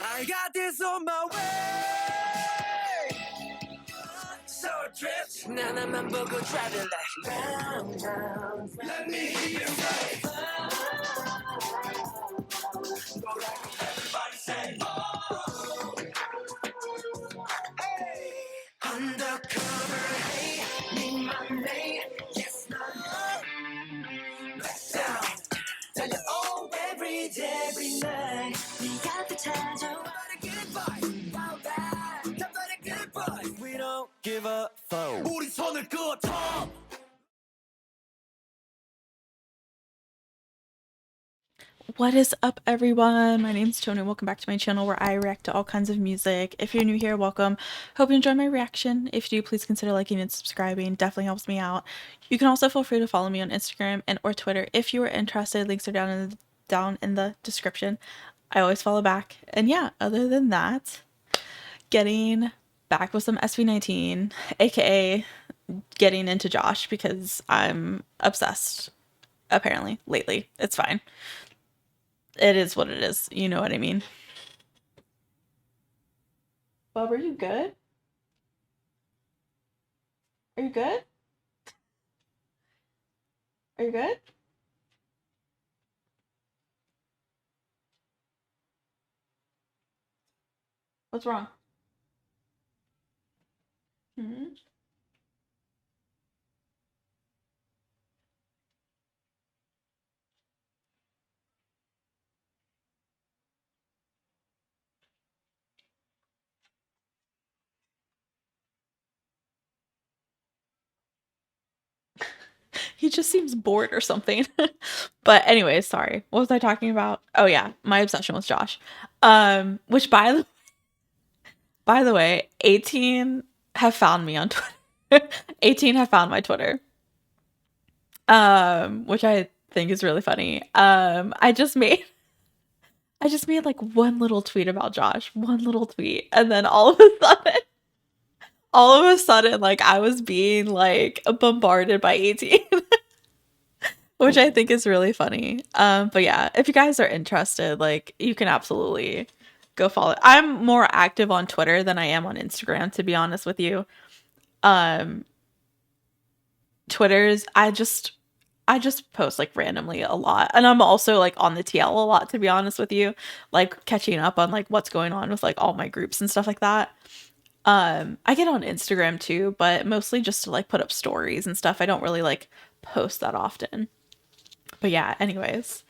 I got this on my way. So drift. 나나만 보고 driving like round, round. Let me hear you say. Everybody say. Oh. Hey. Undercover, hey, need my name. Yes, no. Back down. Tell you all every day, every night. We got the time. We don't give a fuck. 우리 손을 그어줘. What is up, everyone? My name's Tony. Welcome back to my channel where I react to all kinds of music. If you're new here, welcome. Hope you enjoy my reaction. If you do, please consider liking and subscribing. Definitely helps me out. You can also feel free to follow me on Instagram and or Twitter if you are interested. Links are down in the description. I always follow back. And yeah, other than that, getting back with some SB19, aka getting into Josh because I'm obsessed. Apparently, lately. It's fine. It is what it is. You know what I mean. Bub, are you good? Are you good? Are you good? What's wrong? Hmm? He just seems bored or something. But anyways, sorry. What was I talking about? Oh yeah, my obsession with Josh. Which by the way, 18 have found me on Twitter. 18 have found my Twitter. Which I think is really funny. I just made like one little tweet about Josh, one little tweet, and then all of a sudden, like I was being like bombarded by 18, which I think is really funny. But yeah, if you guys are interested, like you can absolutely go follow. I'm more active on Twitter than I am on Instagram, to be honest with you. Um, Twitter's I just post like randomly a lot. And I'm also like on the TL a lot, to be honest with you, like catching up on like what's going on with like all my groups and stuff like that. I get on Instagram too, but mostly just to like put up stories and stuff. I don't really like post that often. But yeah, anyways,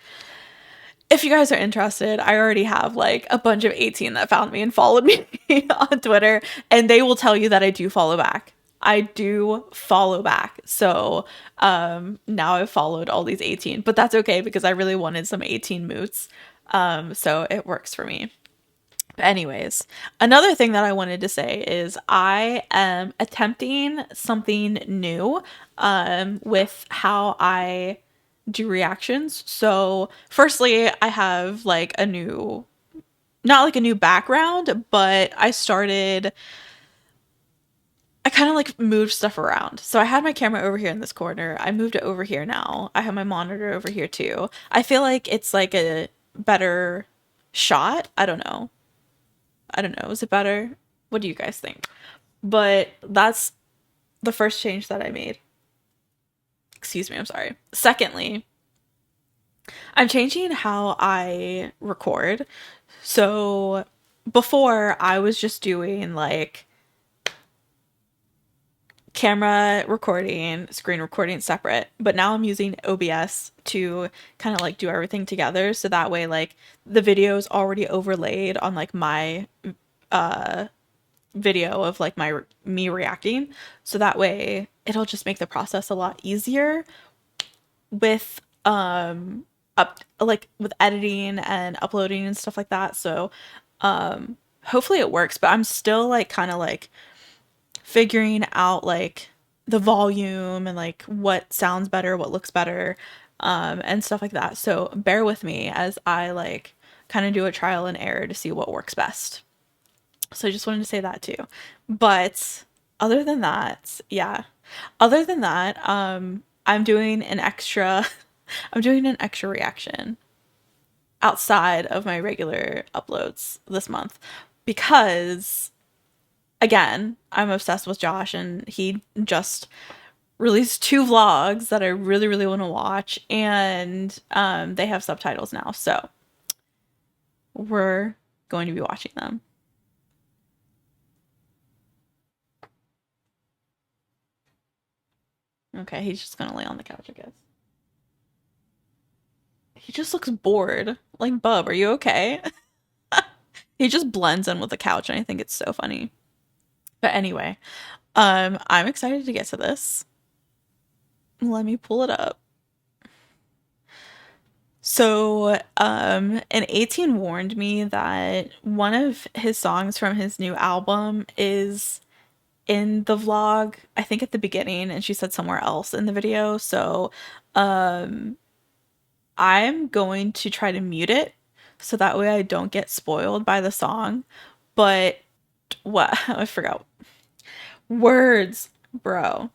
if you guys are interested, I already have like a bunch of 18 that found me and followed me on Twitter, and they will tell you that I do follow back. I do follow back. So now I've followed all these 18, but that's okay because I really wanted some 18 moots. So it works for me. But anyways, another thing that I wanted to say is I am attempting something new with how I do reactions. So, firstly, I have like a new, not like a new background, but I kind of like moved stuff around. So I had my camera over here in this corner. I moved it over here now. I have my monitor over here too. I feel like it's like a better shot. I don't know. I don't know. Is it better? What do you guys think? But that's the first change that I made. Excuse me, I'm sorry. Secondly, I'm changing how I record. So before I was just doing like camera recording, screen recording separate, but now I'm using OBS to kind of like do everything together. So that way like the video is already overlaid on like my video of like me reacting. So that way it'll just make the process a lot easier with up like with editing and uploading and stuff like that. So hopefully it works, but I'm still like kind of like figuring out like the volume and like what sounds better, what looks better, and stuff like that. So bear with me as I like kind of do a trial and error to see what works best. So I just wanted to say that too. But other than that, yeah. Other than that, I'm doing an extra I'm doing an extra reaction. outside of my regular uploads this month because, again, I'm obsessed with Josh and he just released 2 vlogs that I really, really want to watch, and they have subtitles now, so we're going to be watching them. Okay, he's just gonna lay on the couch, I guess. He just looks bored. Like, bub, are you okay? He just blends in with the couch, and I think it's so funny. But anyway, I'm excited to get to this. Let me pull it up. So, an 18 warned me that one of his songs from his new album is in the vlog, I think at the beginning, and she said somewhere else in the video. So, I'm going to try to mute it so that way I don't get spoiled by the song. But what? I forgot. Words, bro.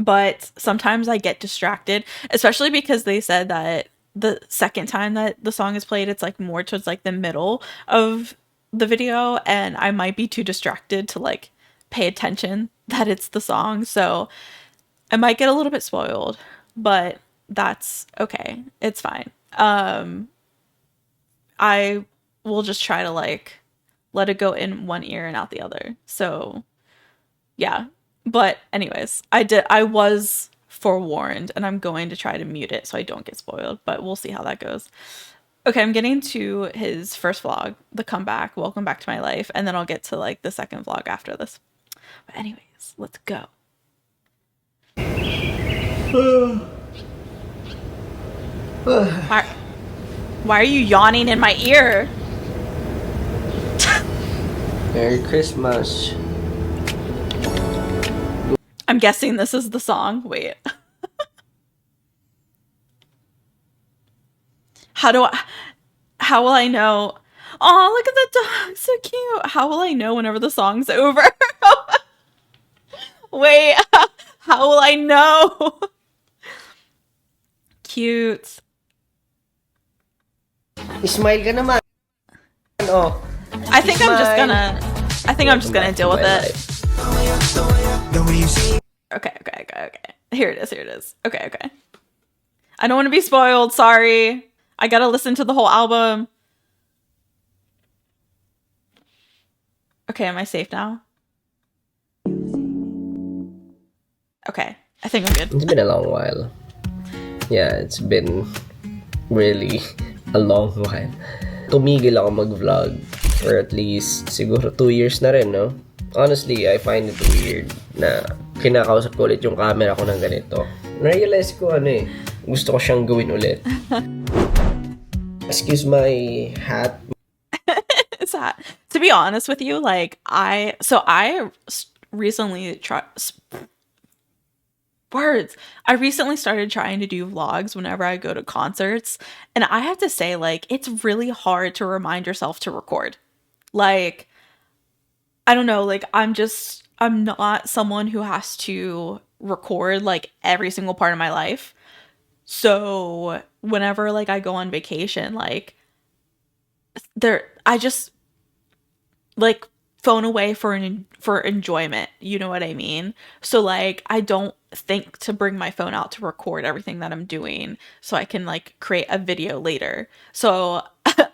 But sometimes I get distracted, especially because they said that the second time that the song is played, it's like more towards like the middle of the video, and I might be too distracted to like pay attention that it's the song. So I might get a little bit spoiled, but that's okay. It's fine. I will just try to like let it go in one ear and out the other. So yeah. But anyways, I was forewarned and I'm going to try to mute it so I don't get spoiled, but we'll see how that goes. Okay, I'm getting to his first vlog, the comeback, welcome back to my life, and then I'll get to like the second vlog after this. But anyways, let's go. Why are you yawning in my ear? Merry Christmas. I'm guessing this is the song. Wait. How will I know? Oh, look at the dog. So cute. How will I know whenever the song's over? Wait. How will I know? Cute. Smile ka naman. Oh. I think I'm just gonna deal with it. Okay. Here it is. Okay. I don't want to be spoiled. Sorry. I gotta listen to the whole album. Okay, am I safe now? Okay, I think I'm good. It's been a long while. Yeah, it's been really a long while. Tumigil ako mag-vlog for at least siguro 2 years na rin, no? Honestly, I find it weird na kinakausap ko ulit yung camera ko ng ganito. Na-realize ko gusto ko siyang gawin ulit. Excuse my hat. It's that. To be honest with you, like I recently started trying to do vlogs whenever I go to concerts, and I have to say, like, it's really hard to remind yourself to record. Like, I don't know, like I'm not someone who has to record like every single part of my life. So whenever like I go on vacation, like I just like phone away for enjoyment, you know what I mean? So like I don't think to bring my phone out to record everything that I'm doing so I can like create a video later. So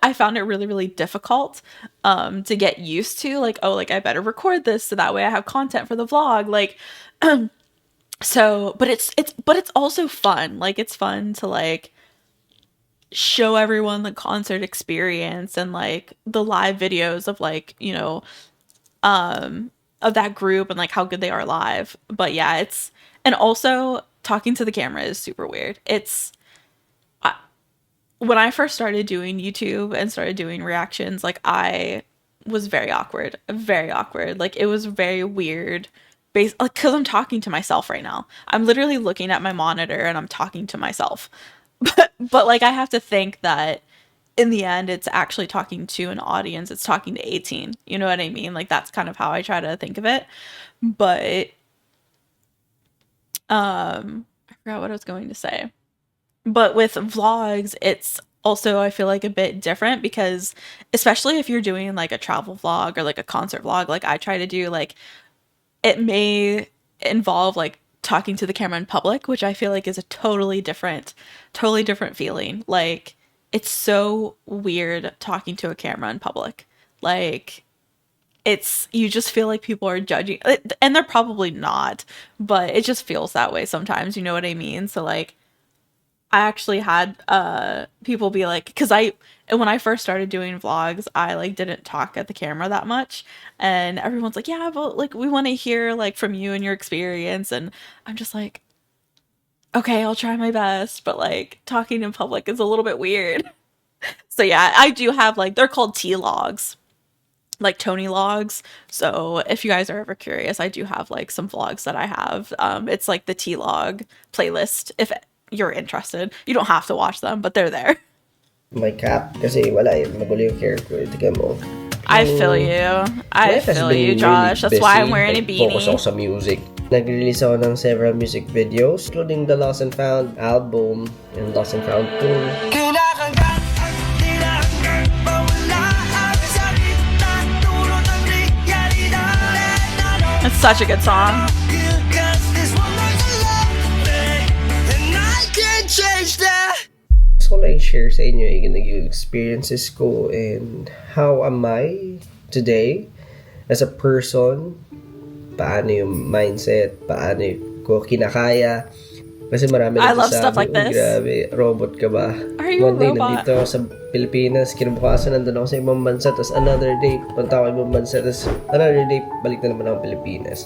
I found it really, really difficult to get used to, like, oh, like I better record this so that way I have content for the vlog, like so, but it's also fun. Like it's fun to like show everyone the concert experience and like the live videos of like, you know, of that group and like how good they are live. But yeah, and also talking to the camera is super weird. When I first started doing YouTube and started doing reactions, like I was very awkward. Like it was very weird. Like, cause I'm talking to myself right now. I'm literally looking at my monitor and I'm talking to myself. But like I have to think that in the end it's actually talking to an audience. It's talking to 18. You know what I mean? Like that's kind of how I try to think of it. But I forgot what I was going to say. But with vlogs, it's also I feel like a bit different because especially if you're doing like a travel vlog or like a concert vlog like I try to do, like it may involve like talking to the camera in public, which I feel like is a totally different feeling. Like it's so weird talking to a camera in public. Like it's, you just feel like people are judging, and they're probably not, but it just feels that way sometimes, you know what I mean? So like I actually had people be like, because I, and when I first started doing vlogs, I like didn't talk at the camera that much, and everyone's like, yeah, but like we want to hear like from you and your experience, and I'm just like, okay, I'll try my best, but like talking in public is a little bit weird. So yeah, I do have like, they're called T logs, like Tony logs. So if you guys are ever curious, I do have like some vlogs that I have. It's like the T log playlist. If you're interested, you don't have to watch them, but they're there. My cap, kasi wala eh. Magulo yung hair ko. Tignan mo. I So, feel you. I life has feel been you, Josh. really That's why I'm busy. wearing a Like, focus ako beanie. sa music. Nag-release ako ng several music videos, including the Lost and Found album and Lost and Found 2. Kinakagat at tinahanggang mawala ang salita. Tulad ng realidad. It's such a good song. Cause this one was a love thing, and I can't change that. Gusto ko lang share sa inyo yung naging experiences ko and how am I today as a person, paano yung mindset, paano ko kinakaya. Kasi marami I love nagsasabi, stuff like "Uy, this." grabe, robot ka ba?" Are you a One day, robot? nandito ako sa Pilipinas, kinabukasan nandun ako sa ibang bansa, tapos another day, punta ako ibang bansa, tapos another day, balik na naman ako Pilipinas.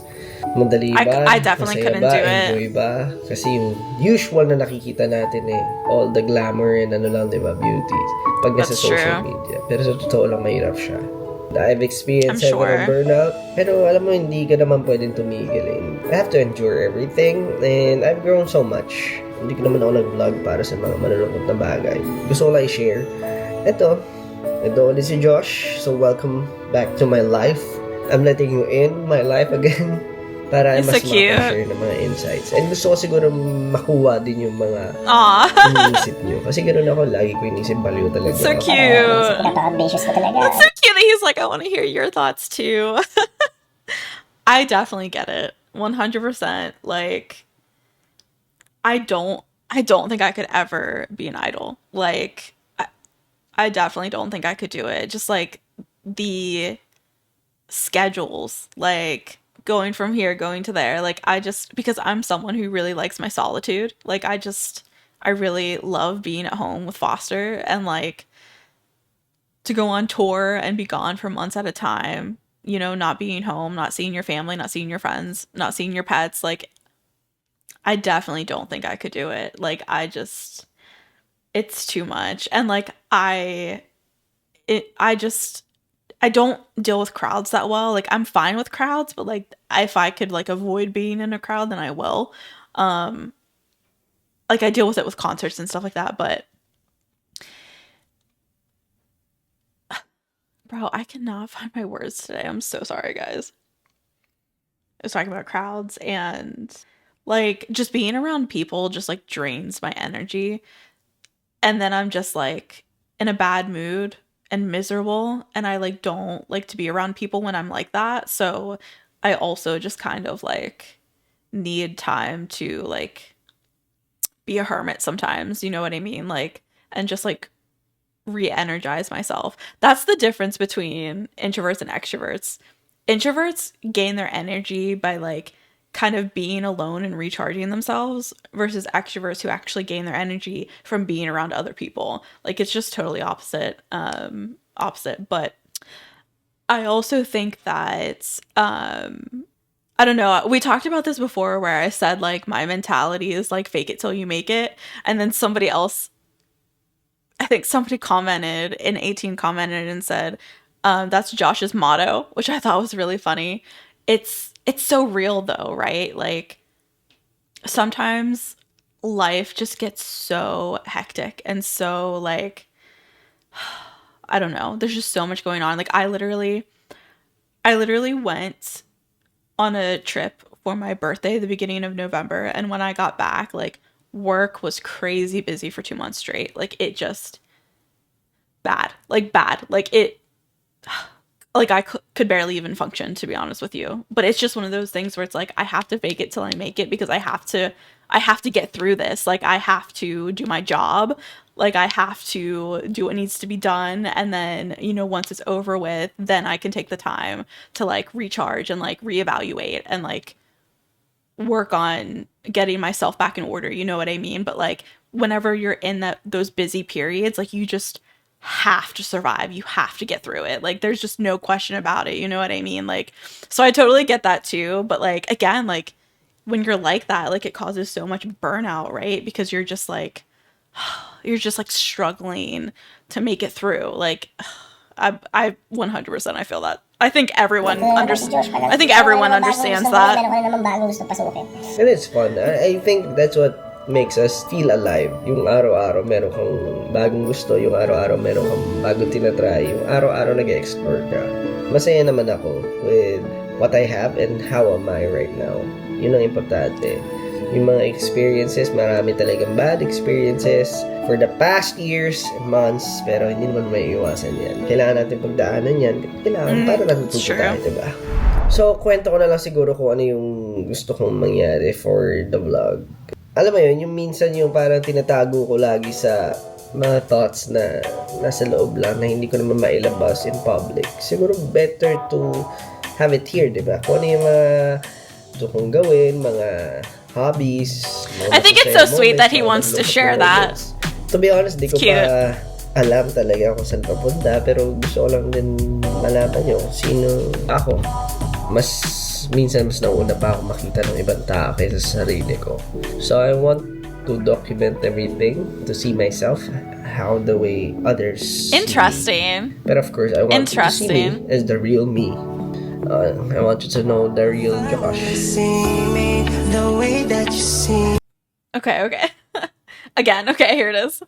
Madali ba? I definitely Masaya couldn't ba? do it. Enjoy ba? Kasi yung usual na nakikita natin eh, all the glamour and ano lang, di ba, beauty. Pag nasa That's social true. media. Pero sa totoo lang, mahirap siya. I've experienced I'm several sure. burnout, pero alam mo, hindi ka naman pwedeng tumigil eh. I have to endure everything, and I've grown so much. Hindi ko naman ako nag-vlog para sa mga malulungkot na bagay. Gusto ko lang i-share. Ito ulit si Josh. So, welcome back to my life. I'm letting you in my life again para It's mas so cute. maka-share ng mga insights. And gusto ko siguro makuha din yung mga Aw. iniisip nyo. Kasi ganoon ako, lagi ko inisip, baliw talaga So ako. cute. Pinaka-ambitious ko talaga. It's so cute that he's like, I want to hear your thoughts too. I definitely get it. 100%. Like, I don't think I could ever be an idol. Like, I definitely don't think I could do it. Just like the schedules, like going from here, going to there. Like, I just, because I'm someone who really likes my solitude. Like, I really love being at home with Foster, and like to go on tour and be gone for months at a time, you know, not being home, not seeing your family, not seeing your friends, not seeing your pets. Like, I definitely don't think I could do it. Like, it's too much. And like, I don't deal with crowds that well. Like, I'm fine with crowds, but like, if I could like avoid being in a crowd, then I will. Like, I deal with it with concerts and stuff like that, but bro, I cannot find my words today. I'm so sorry, guys. I was talking about crowds, and like just being around people just like drains my energy. And then I'm just like in a bad mood and miserable, and I like don't like to be around people when I'm like that. So I also just kind of like need time to like be a hermit sometimes, you know what I mean? Like, and just like re-energize myself. That's the difference between introverts and extroverts. Introverts gain their energy by like kind of being alone and recharging themselves, versus extroverts who actually gain their energy from being around other people. Like, it's just totally opposite. But I also think that I don't know, we talked about this before where I said like my mentality is like fake it till you make it, and then somebody else, I think somebody commented, in 18 commented and said, that's Josh's motto, which I thought was really funny. It's so real though, right? Like, sometimes life just gets so hectic and so like, I don't know, there's just so much going on. Like, I literally went on a trip for my birthday the beginning of November, and when I got back, like, work was crazy busy for 2 months straight. Like, it just bad. Like it, like I could barely even function, to be honest with you. But it's just one of those things where it's like I have to fake it till I make it, because I have to get through this. Like I have to do my job. Like I have to do what needs to be done, and then, once it's over with, then I can take the time to like recharge and like reevaluate and like work on getting myself back in order, you know what I mean? But like whenever you're in those busy periods, like you just have to survive. You have to get through it. Like there's just no question about it, you know what I mean? Like, so I totally get that too, but like again, like when you're like that, like it causes so much burnout, right? Because you're just like struggling to make it through. Like I 100% I feel that. I think everyone understands that. And it's fun. I think that's what makes us feel alive. Yung araw-araw meron kang bagong gusto, yung araw-araw meron kang bagong tinatry, yung araw-araw nag-explore ka. Masaya naman ako with what I have and how am I right now. Yun ang importante. Yung mga experiences, marami talagang bad experiences for the past years and months, pero hindi naman may iwasan yan. Kailangan natin pagdaanan yan. Kailangan para natututo tayo, diba? So, kwento ko na lang siguro kung ano yung gusto kong mangyari for the vlog. Alam mo yun, yung minsan yung parang tinatago ko lagi sa mga thoughts na nasa loob lang na hindi ko naman mailabas in public. Siguro better to have it here, diba? Kung ano yung mga gusto kong gawin, mga hobbies. I think it's so sweet that he wants to share that. To be honest, di ko pa alam talaga kung saan papunta, pero gusto ko lang din malaman nyo kung sino ako. Minsan mas nauna pa ako makita ng ibang tao kaysa sa sarili ko. So I want to document everything, to see myself, how the way others Interesting. See me. But of course, I want you to see me as the real me. I want you to know the real Josh. Okay. Again, okay, here it is.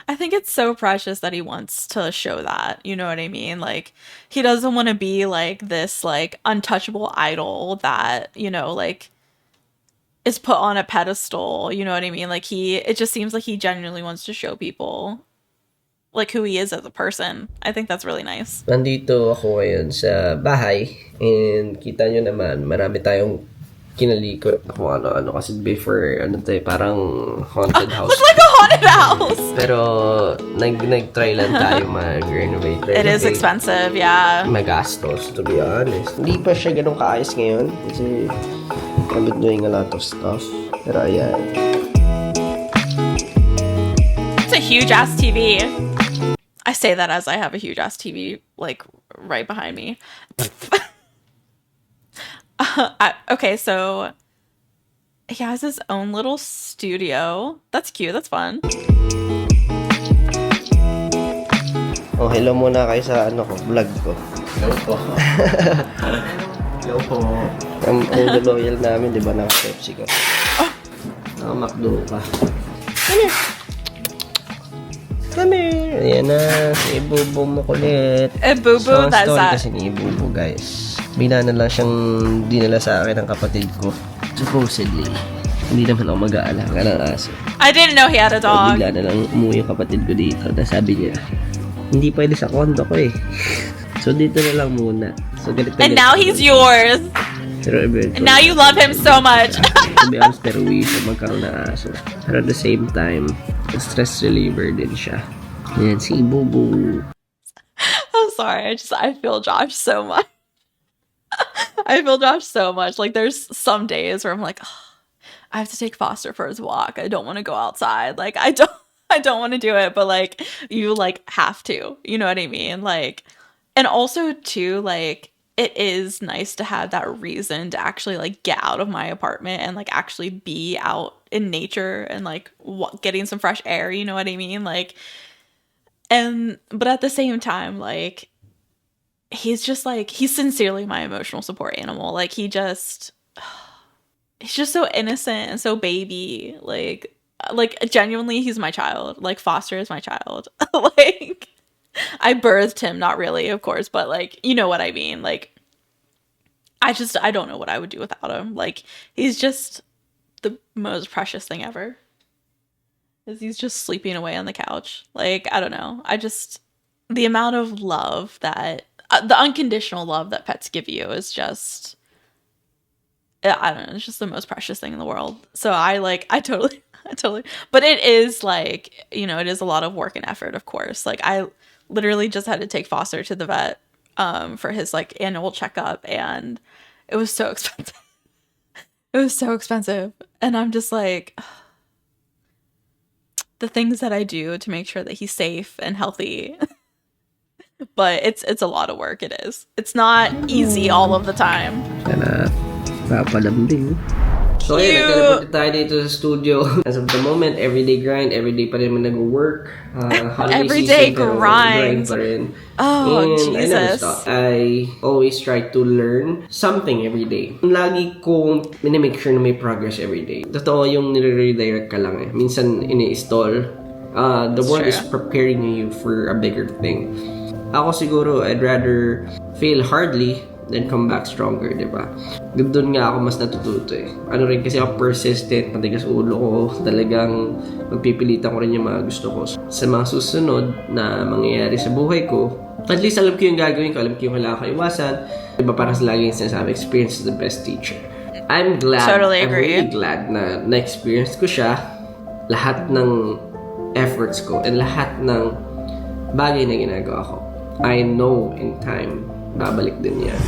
I think it's so precious that he wants to show that, you know what I mean? Like, he doesn't want to be like this, like, untouchable idol that, like, is put on a pedestal, you know what I mean? Like, it just seems like he genuinely wants to show people like who he is as a person. I think that's really nice. Nandito ako ngayon sa bahay, and kita nyo naman, marami tayong kinalikot kung ano-ano kasi before, parang haunted house. It's like a haunted house! Pero, nag-try lang tayo mag-renovate. It is expensive, yeah. Magastos, to be honest. Hindi pa siya ganun kaayos ngayon kasi I've been doing a lot of stuff. Pero ayan. It's a huge-ass TV. I say that as I have a huge-ass TV, like, right behind me. Okay, so he has his own little studio. That's cute. That's fun. Oh, hello muna kayo sa vlog ko. Hello po. Hello po. Ang loyal namin, di ba, naka-Pepsi ka. Naka-McDo ka. Come here. Ayan na, si Ibubo mo kulit. Ibubo, that's story that. Kasi ni Ibubo, guys. Bina na lang siyang dinala sa akin ng kapatid ko. Supposedly. Hindi naman ako mag-aalaga ng aso. I didn't know he had a So, dog. bigla na lang umuwi yung kapatid ko dito. Na sabi niya, hindi pwede sa kondo ko eh. So, dito na lang muna. So, galit And now he's yours. Pero eventually, And now you love him so much. to be honest, pero wish na magkaroon ng aso. Pero at the same time, stress reliever din siya. Ayan, si Bubu. I'm sorry. I feel Josh so much. I feel Josh so much. Like, there's some days where I'm like, oh, I have to take Foster for his walk. I don't want to go outside. Like, I don't want to do it, but like, you like have to, you know what I mean? Like, and also too, like, it is nice to have that reason to actually like get out of my apartment and like actually be out in nature and like getting some fresh air, you know what I mean? Like, but at the same time, like, he's just like, he's sincerely my emotional support animal. Like, he's just so innocent and so baby. Like genuinely, he's my child. Like, Foster is my child. Like, I birthed him, not really, of course, but like, you know what I mean? Like, I don't know what I would do without him. Like, he's just the most precious thing ever. Because he's just sleeping away on the couch. Like, I don't know. The amount of love that, the unconditional love that pets give you is just, I don't know, it's just the most precious thing in the world. So I totally, but it is like, you know, it is a lot of work and effort, of course. Like, I literally just had to take Foster to the vet for his like annual checkup, and it was so expensive. It was so expensive. And I'm just like, the things that I do to make sure that he's safe and healthy. But it's a lot of work. It is. It's not easy all of the time. Sana papalambing. So Cute. ayun, nagkalapit tayo dito sa studio. As of the moment, everyday grind, everyday pa rin nag-work. Everyday season, pero grind. pa rin. Oh, And Jesus. I never stop. I always try to learn something every day. Lagi kong minimake sure na may progress every day. Totoo yung nire-redirect ka lang eh. Minsan ini-stall. The world is preparing you for a bigger thing. Ako siguro, I'd rather fail hardly then come back stronger, di ba? Doon nga ako mas natututo eh. Ano rin kasi ako persistent, matigas ulo ko, talagang magpipilitan ko rin yung mga gusto ko. Sa mga susunod na mangyayari sa buhay ko, at least alam ko yung gagawin ko, alam ko yung kailangan ko iwasan. Diba parang sa laging sinasabi, experience is the best teacher. I'm glad, Totally I'm agree. really glad na na-experience ko siya, lahat ng efforts ko, and lahat ng bagay na ginagawa ko. I know in time, babalik din yan.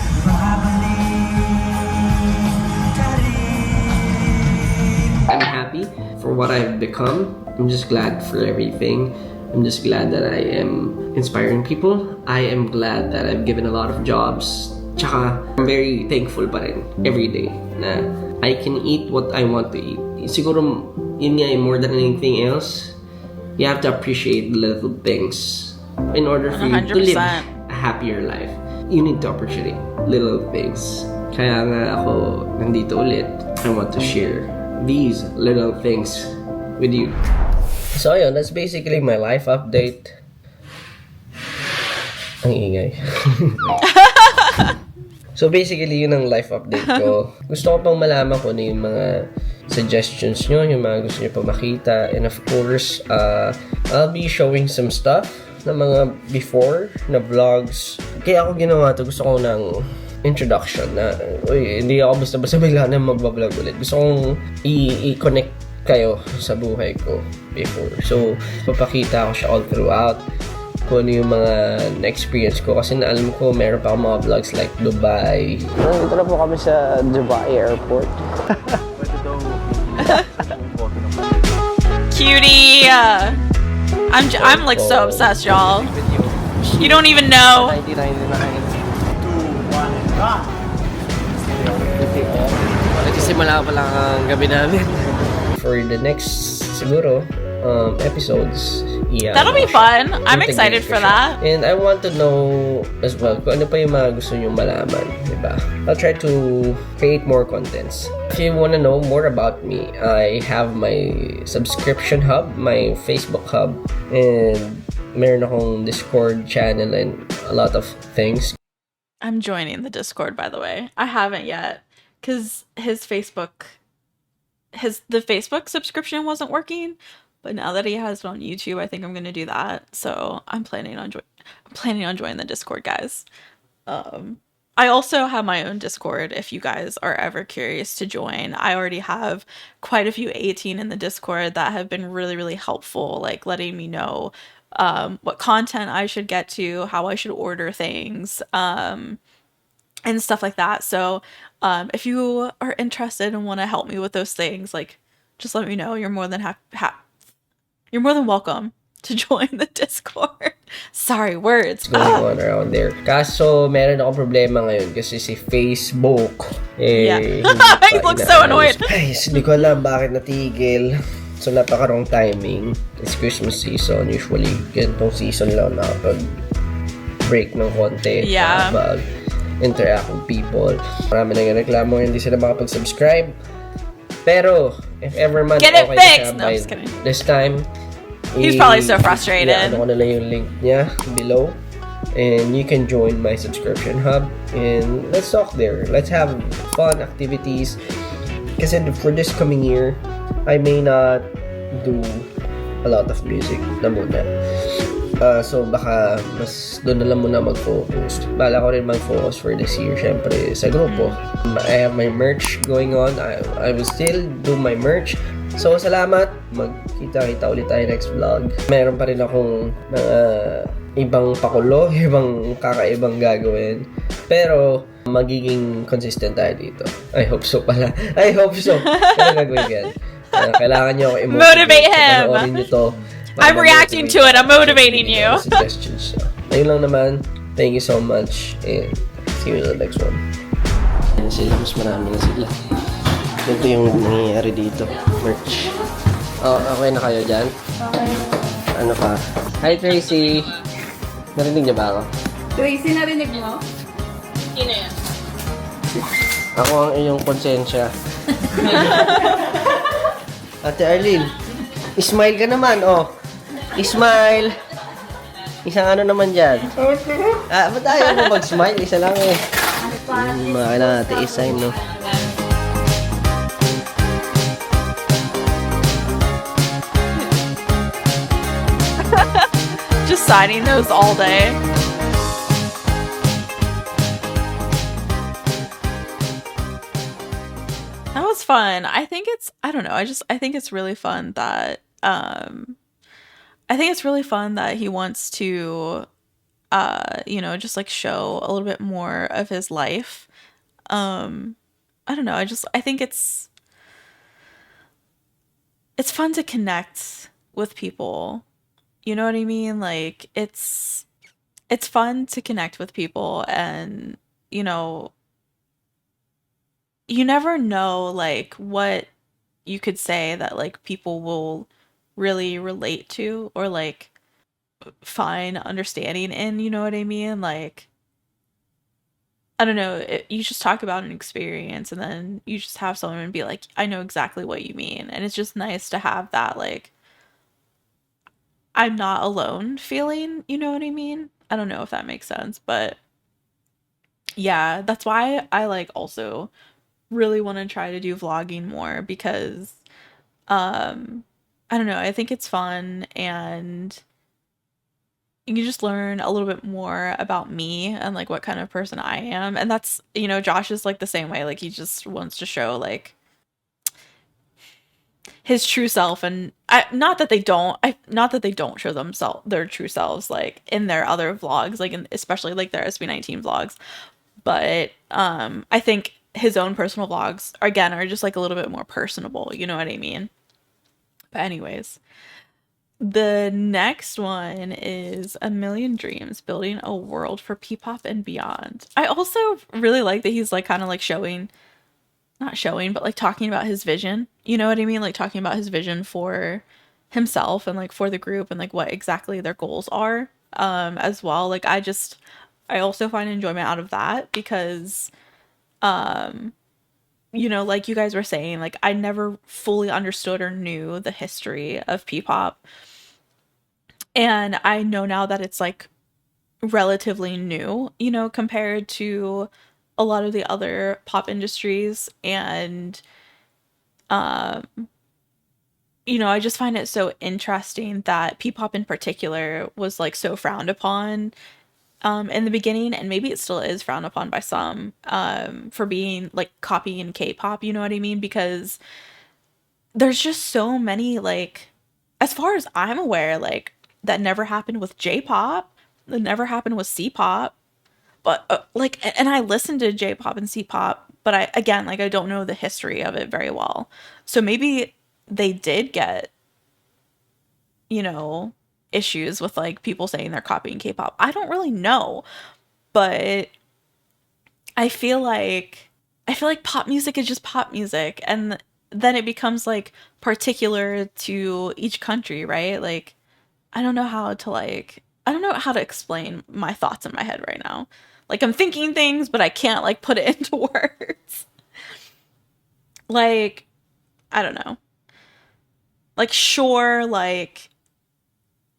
I'm happy for what I've become. I'm just glad for everything. I'm just glad that I am inspiring people. I am glad that I've given a lot of jobs. Tsaka, I'm very thankful pa rin every day na I can eat what I want to eat. Siguro, yun nga, more than anything else, you have to appreciate the little things in order for you to live 100%. a happier life. You need to appreciate little things. Kaya nga ako nandito ulit. I want to share these little things with you. So ayun, that's basically my life update. Ang ingay. So basically, yun ang life update ko. Gusto ko pang malaman kung ano yung mga suggestions nyo, yung mga gusto nyo pa makita. And of course, I'll be showing some stuff na mga before na vlogs. Kaya ako ginawa to, gusto ko ng introduction na, uy, hindi ako basta-basta bigla na magbablog ulit. Gusto kong i-connect kayo sa buhay ko before. So, papakita ko siya all throughout kung ano yung mga na-experience ko. Kasi naalam ko, meron pa akong mga vlogs like Dubai. Dito na po kami sa Dubai Airport. Cutie! I'm like so obsessed, y'all. You don't even know. 1999. Nagsisimula pa lang ang gabi namin. For the next, siguro, episodes, yeah. That'll be fun. I'm excited for that. And I want to know as well kung ano pa yung mga gusto nyo malaman, diba? I'll try to create more contents. If you want to know more about me, I have my subscription hub, my Facebook hub, and meron akong Discord channel and a lot of things. I'm joining the Discord, by the way. I haven't yet, because the Facebook subscription wasn't working. But now that he has it on YouTube, I think I'm gonna do that. So I'm planning on joining the Discord, guys. I also have my own Discord if you guys are ever curious to join. I already have quite a few 18 in the Discord that have been really, really helpful, like letting me know what content I should get to, how I should order things, and stuff like that. So if you are interested and want to help me with those things, like just let me know. You're more than you're more than welcome to join the Discord. Sorry, words. Going on around there. Kaso, meron akong problema ngayon kasi si Facebook, He looks so annoyed. Ay, hindi ko alam bakit natigil. So, napaka-wrong timing. It's Christmas season. Usually, ganitong season lang nakapag-break ng konti. Yeah. Interact with people. Marami na yung reklamo, hindi sila makapag-subscribe. Pero, if ever man, Get it okay fixed! na No, by just kidding. this time, He's probably so frustrated. ano ko na lang yung link niya below. And you can join my subscription hub. And let's talk there. Let's have fun activities. Kasi for this coming year, I may not do a lot of music na muna. So baka mas doon na lang muna mag-focus. Bala ko rin mag-focus for this year, syempre, sa grupo. I have my merch going on. I will still do my merch. So, salamat. Magkita-kita ulit tayo next vlog. Meron pa rin akong mga ibang pakulo, ibang kakaibang gagawin. Pero, magiging consistent tayo dito. I hope so pala. I hope so. Kaya gagawin yan. Kailangan nyo ako motivate him. Panoorin nyo to. I'm reacting to it. I'm motivating you. Suggestions. Ayun lang naman. Thank you so much. And see you in the next one. Yan sila. Mas marami na sila. Ito yung nangyayari dito. Merch. Oh, okay na kayo dyan? Okay. Ano pa? Hi, Tracy. Narinig niya ba ako? Tracy, narinig mo? Sino yan? Ako ang iyong konsensya. Ate Arlene, smile ka naman, oh. Smile. Isang ano naman dyan? Ba't ayaw mo mag-smile? Isa lang eh. Mga kailangan natin isa-sign, no? Just signing those all day. That was fun. I think it's, I don't know, I think it's really fun that, I think it's really fun that he wants to, you know, just like show a little bit more of his life. I don't know, I think it's fun to connect with people. You know what I mean? Like, it's fun to connect with people, and, you know, you never know, like, what you could say that, like, people will really relate to or, like, find understanding in, you know what I mean? Like, I don't know, you just talk about an experience, and then you just have someone be like, I know exactly what you mean, and it's just nice to have that, like, I'm not alone feeling, you know what I mean? I don't know if that makes sense, but yeah, that's why I like also really want to try to do vlogging more, because I don't know, I think it's fun, and you just learn a little bit more about me and like what kind of person I am. And that's, you know, Josh is like the same way, like he just wants to show like his true self, and not that they don't show themselves their true selves like in their other vlogs, like especially like their SB19 vlogs, but I think his own personal vlogs again are just like a little bit more personable, you know what I mean? But anyways, the next one is A Million Dreams, building a world for P-pop and beyond. I also really like that he's like kind of like not showing, but like talking about his vision, you know what I mean? Like talking about his vision for himself and like for the group, and like what exactly their goals are as well. Like I also find enjoyment out of that, because you know, like you guys were saying, like I never fully understood or knew the history of P-pop, and I know now that it's like relatively new, you know, compared to a lot of the other pop industries. And you know, I just find it so interesting that P-pop in particular was like so frowned upon in the beginning, and maybe it still is frowned upon by some for being like copying K-pop, you know what I mean? Because there's just so many, like, as far as I'm aware, like that never happened with J-pop, that never happened with C-pop. But like, and I listen to J-pop and C-pop, but I don't know the history of it very well. So maybe they did get, you know, issues with like people saying they're copying K-pop. I don't really know, but I feel like pop music is just pop music, and then it becomes like particular to each country, right? Like I don't know how to explain my thoughts in my head right now. Like I'm thinking things, but I can't like put it into words. Like, I don't know. Like sure, like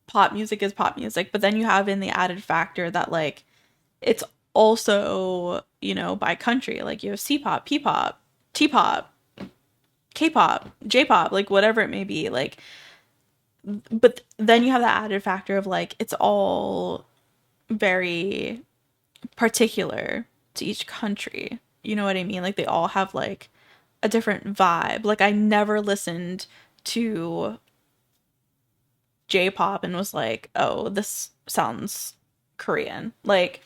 pop music is pop music, but then you have in the added factor that like it's also, you know, by country. Like you have C-pop, P-pop, T-pop, K-pop, J-pop, like whatever it may be. Like but then you have that added factor of like it's all very particular to each country. You know what I mean? Like they all have like a different vibe. Like I never listened to J-pop and was like, "Oh, this sounds Korean." Like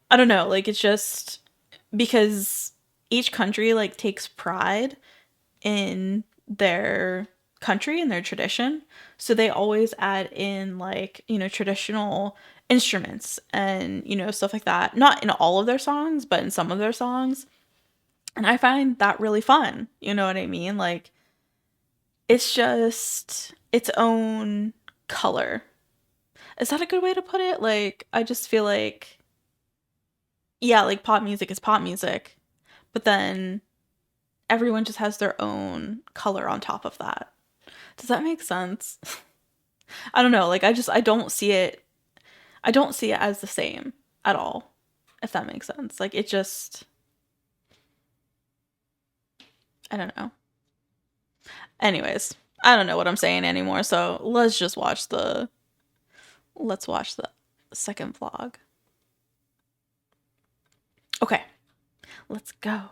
I don't know, like it's just because each country like takes pride in their country and their tradition. So they always add in like, you know, traditional instruments and, you know, stuff like that. Not in all of their songs, but in some of their songs. And I find that really fun. You know what I mean? Like it's just its own color. Is that a good way to put it? Like I just feel like yeah, like pop music is pop music, but then everyone just has their own color on top of that. Does that make sense? I don't know, like I don't see it as the same at all, if that makes sense. Like it just I don't know. Anyways, I don't know what I'm saying anymore, so let's watch the second vlog. Okay, let's go.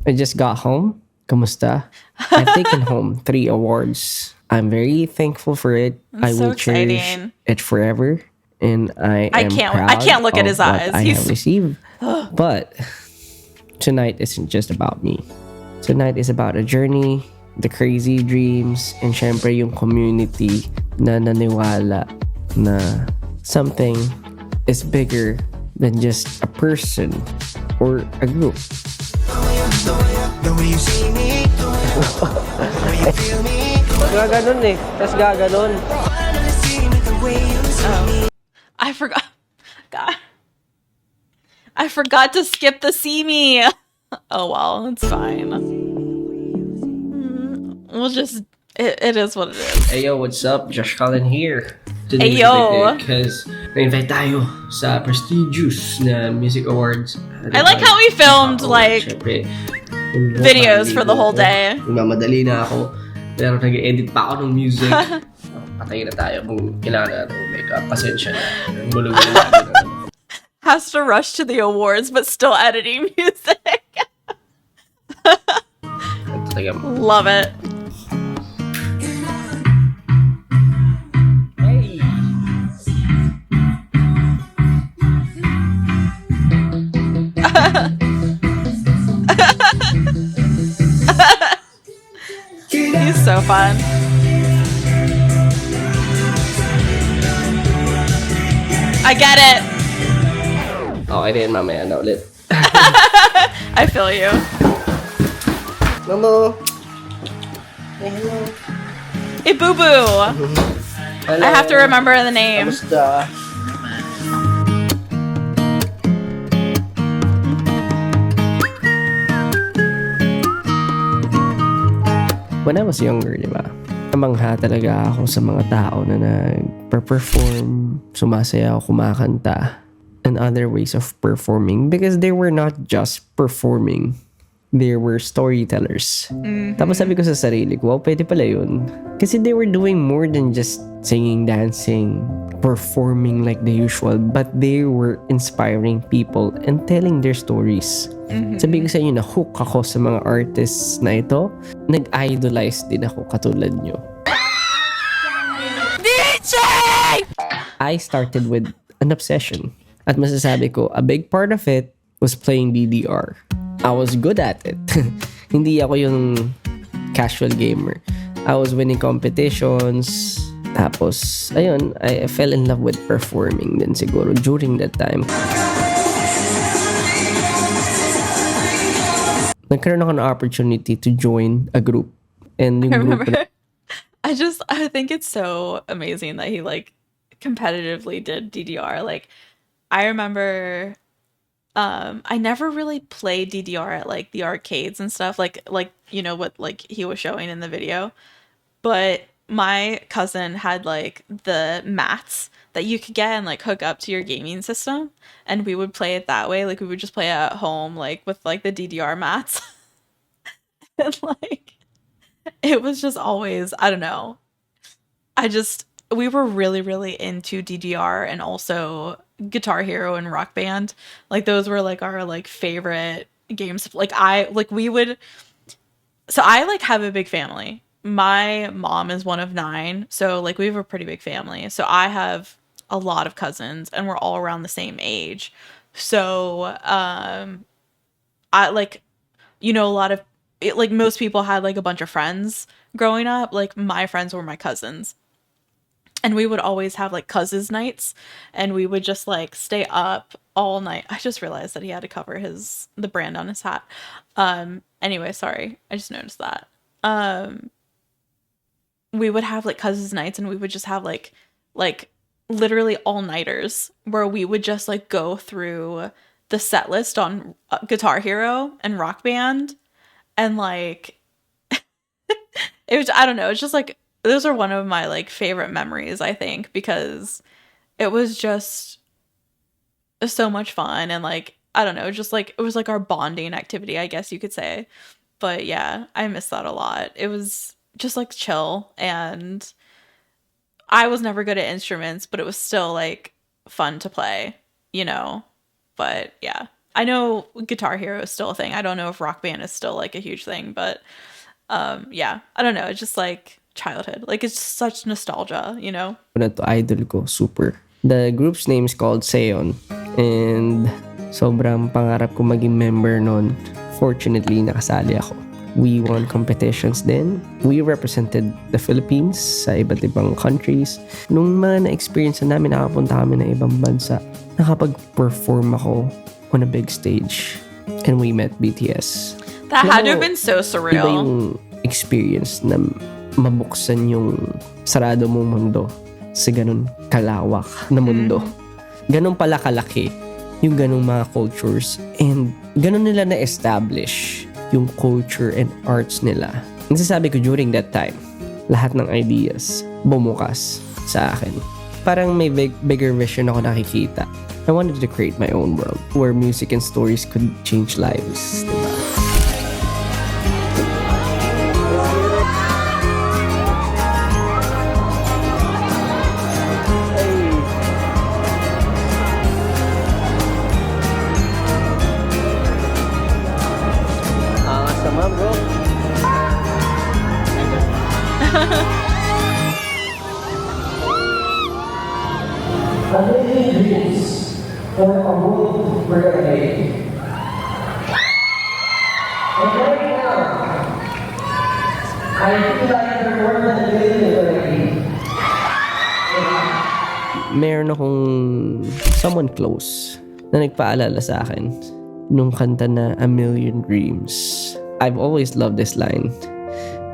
I just got home. Kamusta? I've taken home 3 awards. I'm very thankful for it. That's I will so cherish exciting. it forever. And I can't can't look at his eyes. I He's- have received. But tonight isn't just about me. Tonight is about a journey, the crazy dreams, and syempre yung community na naniwala na something is bigger than just a person or a group. The way you see me, the way you feel me, Gaganon eh. Tas gaganon. finally see me the way you see me. I forgot. God. I forgot to skip the see me. Oh well, it's fine. We'll just it is what it is. Hey yo, what's up? Josh Cullen here. Today Hey, yo. because na-invite tayo sa prestigious na music awards. I like how we filmed like Syempre, videos for the whole day. Mamadali na ako. Pero nag-edit pa ako ng music. Patay na tayo kung kailangan natin mag-makeup. Pasensya na. Ang gulo-gulo natin. Has to rush to the awards but still editing music. Talaga. Love it. Hey! He's so fun. I get it. Okay din, mamaya na ulit. I feel you. Hello! Hey, Boo Boo. I have to remember the name. Kamusta? When I was younger, di ba? Namangha talaga ako sa mga tao na nag-perform, sumasayaw, kumakanta, and other ways of performing because they were not just performing. They were storytellers. Tapos sabi ko sa sarili ko, wow, pwede pala yun. Kasi they were doing more than just singing, dancing, performing like the usual, but they were inspiring people and telling their stories. Sabi ko sa inyo, na-hook ako sa mga artists na ito. Nag-idolize din ako katulad nyo. DJ! I started with an obsession. At masasabi ko, a big part of it was playing DDR. I was good at it. Hindi ako yung casual gamer. I was winning competitions. Tapos, ayun, I fell in love with performing din siguro during that time. nagkaroon ako ng opportunity to join a group. And yung I group remember. I think it's so amazing that he like competitively did DDR. Like I remember I never really played DDR at like the arcades and stuff like you know what like he was showing in the video. But my cousin had like the mats that you could get and like hook up to your gaming system and we would play it that way. Like we would just play at home like with like the DDR mats. And like it was just always, I don't know. We were really, really into DDR and also Guitar Hero and Rock Band. Like those were like our like favorite games. So I like have a big family. My mom is one of nine, so like we have a pretty big family. So I have a lot of cousins and we're all around the same age. So I like a lot of like most people had like a bunch of friends growing up. Like my friends were my cousins. And we would always have like cousins nights and we would just like stay up all night. I just realized that he had to cover the brand on his hat. Anyway, sorry. I just noticed that. We would have like cousins nights and we would just have like literally all-nighters where we would just like go through the set list on Guitar Hero and Rock Band and like it was, I don't know, it's just like those are one of my like favorite memories, I think, because it was just so much fun and like I don't know, just like it was like our bonding activity, I guess you could say. But yeah, I miss that a lot. It was just like chill and I was never good at instruments, but it was still like fun to play, you know. But yeah, I know Guitar Hero is still a thing. I don't know if Rock Band is still like a huge thing, but yeah, I don't know. It's just like childhood. Like it's such nostalgia, you know? na to, idol ko, super. The group's name is called Seon. And sobrang pangarap ko maging member nun. Fortunately, nakasali ako. We won competitions din. We represented the Philippines sa iba't ibang countries. Nung mga na-experience na namin, nakapunta kami ng ibang bansa, nakapag-perform ako on a big stage. And we met BTS. That had to have Pero, been so Iba surreal. yung experience na mabuksan yung sarado mong mundo sa ganun kalawak na mundo. Ganun pala kalaki yung ganung mga cultures and ganun nila na-establish yung culture and arts nila. Nasasabi ko during that time, lahat ng ideas bumukas sa akin. Parang may bigger vision ako nakikita. I wanted to create my own world where music and stories could change lives. Diba? Sama bro. For a world we're gonna make. And right now, I feel like the world that we live in. Meron akong someone close na nagpaalala sa akin nung kanta na A Million Dreams. I've always loved this line.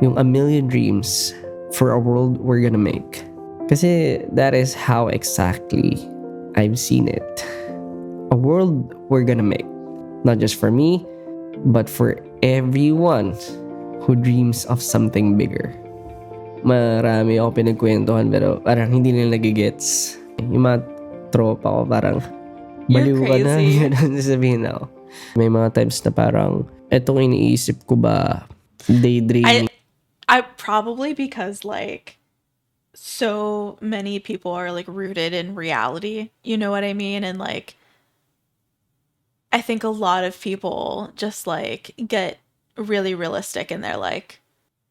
Yung A Million Dreams for a world we're gonna make. Kasi that is how exactly I've seen it. A world we're gonna make. Not just for me, but for everyone who dreams of something bigger. Marami ako pinagkwentuhan pero parang hindi nila nagigets. Yung mga tropa ko parang baliw ka na. Ganun sasabihin ako. May mga times na parang etong iniisip ko ba daydreaming. I probably because like so many people are like rooted in reality, you know what I mean? And like I think a lot of people just like get really realistic and they're like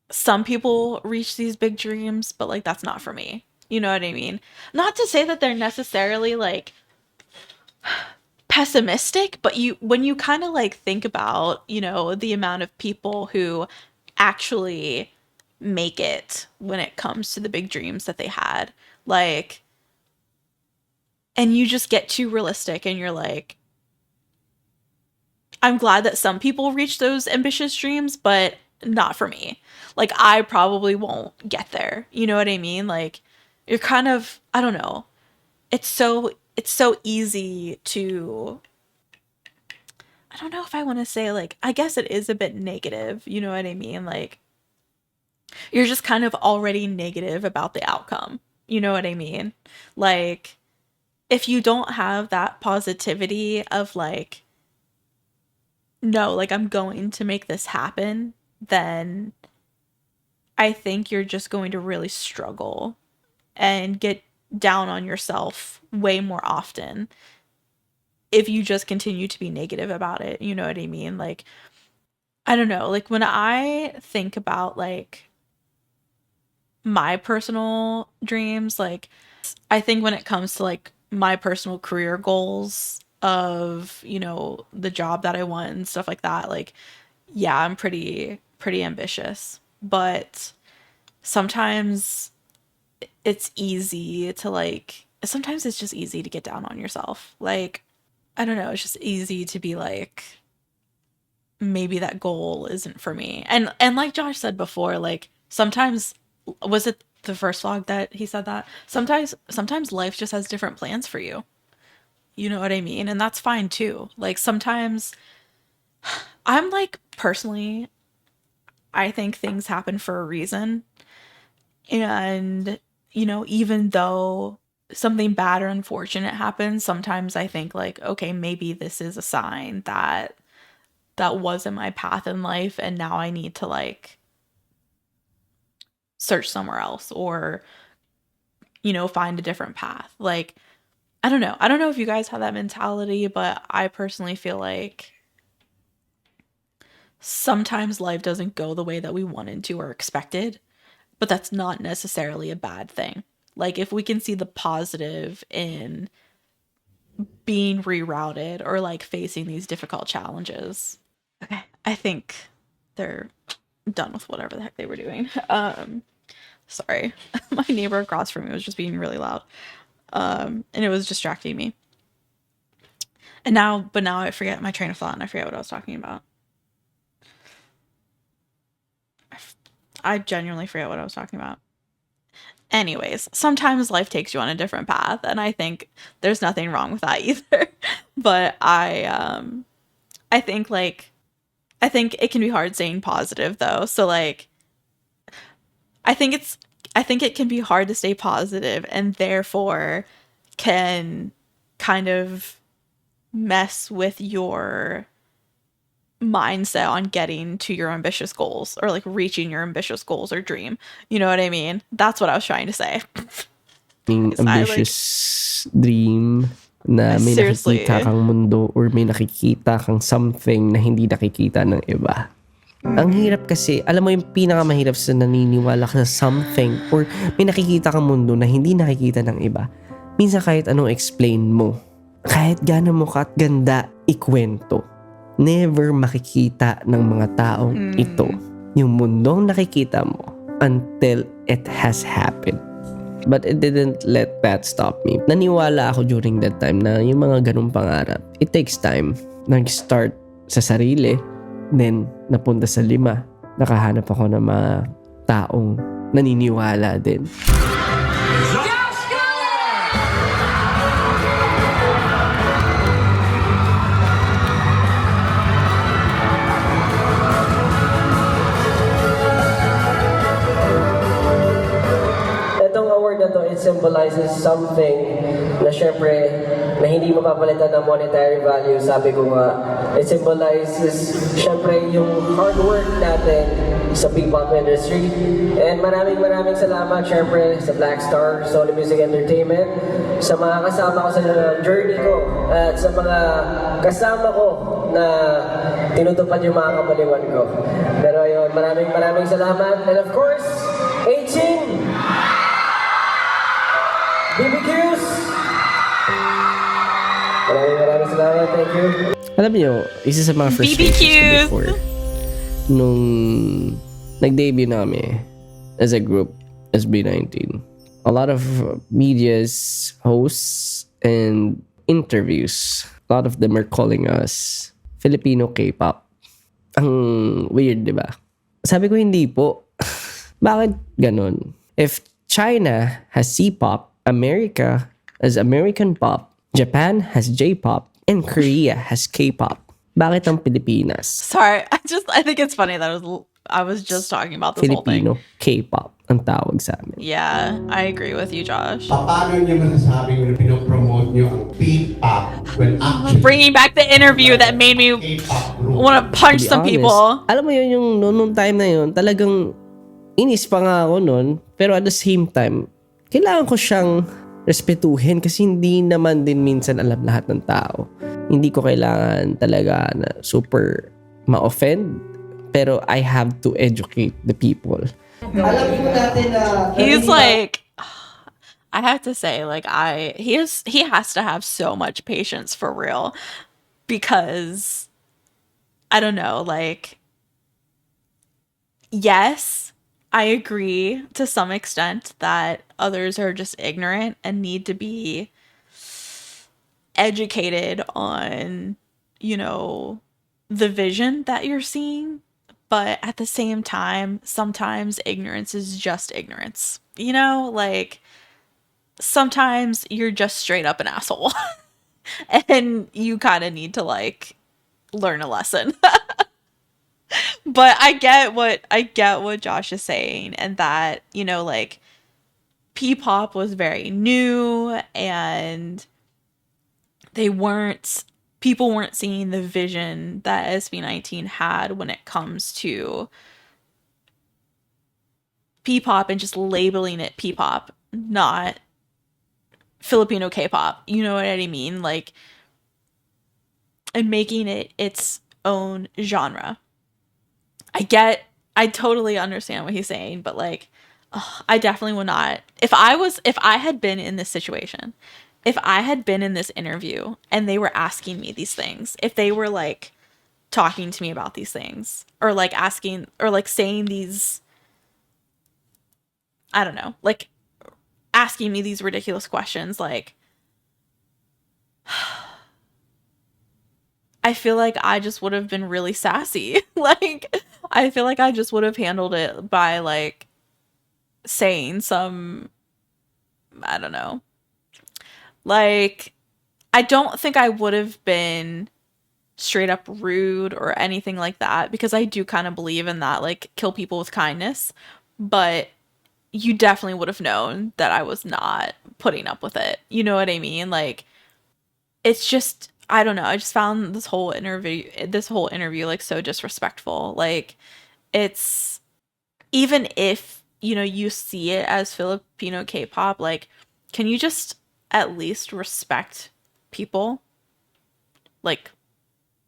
some people reach these big dreams, but like that's not for me. You know what I mean? Not to say that they're necessarily like pessimistic, but when you kind of like think about, you know, the amount of people who actually make it when it comes to the big dreams that they had, like, and you just get too realistic and you're like, I'm glad that some people reach those ambitious dreams, but not for me. Like, I probably won't get there. You know what I mean? Like, you're kind of, I don't know. It's so easy to, I don't know if I want to say, like, I guess it is a bit negative. You know what I mean? Like, you're just kind of already negative about the outcome. You know what I mean? Like, if you don't have that positivity of like, no, like I'm going to make this happen, then I think you're just going to really struggle and get down on yourself way more often if you just continue to be negative about it. You know what I mean? Like, I don't know. Like, when I think about like my personal dreams, like, I think when it comes to like my personal career goals of, the job that I want and stuff like that, like, yeah, I'm pretty ambitious. But sometimes it's easy to like sometimes it's just easy to get down on yourself. Like, I don't know, it's just easy to be like, maybe that goal isn't for me. And like Josh said before, like, sometimes, was it the first vlog that he said that? Sometimes life just has different plans for you. You know what I mean? And that's fine too. Like, sometimes I'm like, personally, I think things happen for a reason. And, even though something bad or unfortunate happens, sometimes I think like, okay, maybe this is a sign that wasn't my path in life, and now I need to like search somewhere else, or find a different path. Like, I don't know. I don't know if you guys have that mentality, but I personally feel like sometimes life doesn't go the way that we wanted to or expected, but that's not necessarily a bad thing. Like, if we can see the positive in being rerouted or like facing these difficult challenges. Okay, I think they're done with whatever the heck they were doing. Sorry. My neighbor across from me was just being really loud. And it was distracting me. But now I forget my train of thought and I forget what I was talking about. I genuinely forget what I was talking about. Anyways, sometimes life takes you on a different path, and I think there's nothing wrong with that either. But I think it can be hard staying positive though. So like, I think it can be hard to stay positive, and therefore can kind of mess with your mindset on getting to your ambitious goals, or like reaching your ambitious goals or dream. You know what I mean? That's what I was trying to say. Ambitious dream na may Seriously. nakikita kang mundo or may nakikita kang something na hindi nakikita ng iba. Ang hirap kasi, alam mo yung pinakamahirap sa naniniwala ka sa something or may nakikita kang mundo na hindi nakikita ng iba. Minsan kahit anong explain mo, kahit gano'n mo ka at ganda ikwento, never makikita ng mga taong ito yung mundong nakikita mo until it has happened. But it didn't let that stop me. Naniwala ako during that time na yung mga ganung pangarap, it takes time. Nag-start sa sarili, then napunta sa 5. Nakahanap ako ng mga taong naniniwala din. It symbolizes something na syempre na hindi mapapalitan ng monetary value. Sabi ko nga, it symbolizes syempre yung hard work natin sa P-pop industry. And maraming salamat syempre sa Black Star Sony Music Entertainment, sa mga kasama ko sa journey ko, at sa mga kasama ko na tinutupad yung mga kapaliwan ko. Pero ayun, maraming salamat. And of course, 18! BBQs! Maraming salamat. Thank you. Alam niyo, isa sa mga frustrations ko before, nung nag-debut namin as a group, SB19, a lot of media's hosts and interviews, a lot of them are calling us Filipino K-pop. Ang weird, di ba? Sabi ko, hindi po. Bakit ganun? If China has C-pop, America has American pop, Japan has J-pop, and Korea has K-pop, bakit ang Pilipinas? Sorry, I think it's funny that I was just talking about this whole thing. Filipino K-pop ang tawag sa amin. Yeah, I agree with you, Josh. Paano niyo masasabing na pinopromote niyo ang P-pop when actually Bringing back the interview that made me K-pop group? want to punch To be some honest, people. Alam mo yun, yung noong time na yun, talagang inis pa nga ako nun. Pero at the same time, kailangan ko siyang respetuhin kasi hindi naman din minsan alam lahat ng tao. Hindi ko kailangan talaga na super ma-offend. Pero I have to educate the people. Alam mo natin na He's like, I have to say, like, he has to have so much patience for real, because I don't know, like, yes, I agree to some extent that others are just ignorant and need to be educated on, you know, the vision that you're seeing. But at the same time, sometimes ignorance is just ignorance. You know, like, sometimes you're just straight up an asshole. And you kind of need to, like, learn a lesson. But I get what Josh is saying, and that, you know, like, P-pop was very new, and people weren't seeing the vision that SB19 had when it comes to P-pop and just labeling it P-pop, not Filipino K-pop. You know what I mean? Like, and making it its own genre. I totally understand what he's saying, but like, I definitely would not. If I had been in this situation, if I had been in this interview and they were asking me these things, if they were like talking to me about these things, or like asking, or like saying these, I don't know, like asking me these ridiculous questions, like, I feel like I just would have been really sassy. Like, I feel like I just would have handled it by like saying some, I don't know. Like, I don't think I would have been straight up rude or anything like that, because I do kind of believe in that, like, kill people with kindness. But you definitely would have known that I was not putting up with it. You know what I mean? Like, it's just, I don't know. I just found this whole interview like so disrespectful. Like, it's, even if, you know, you see it as Filipino K-pop, like, can you just at least respect people, like,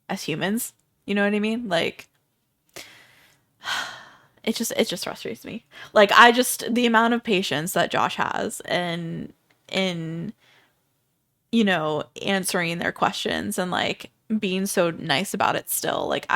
as humans? You know what I mean? Like, it just frustrates me. Like, the amount of patience that Josh has in you know, answering their questions and like being so nice about it still. Like,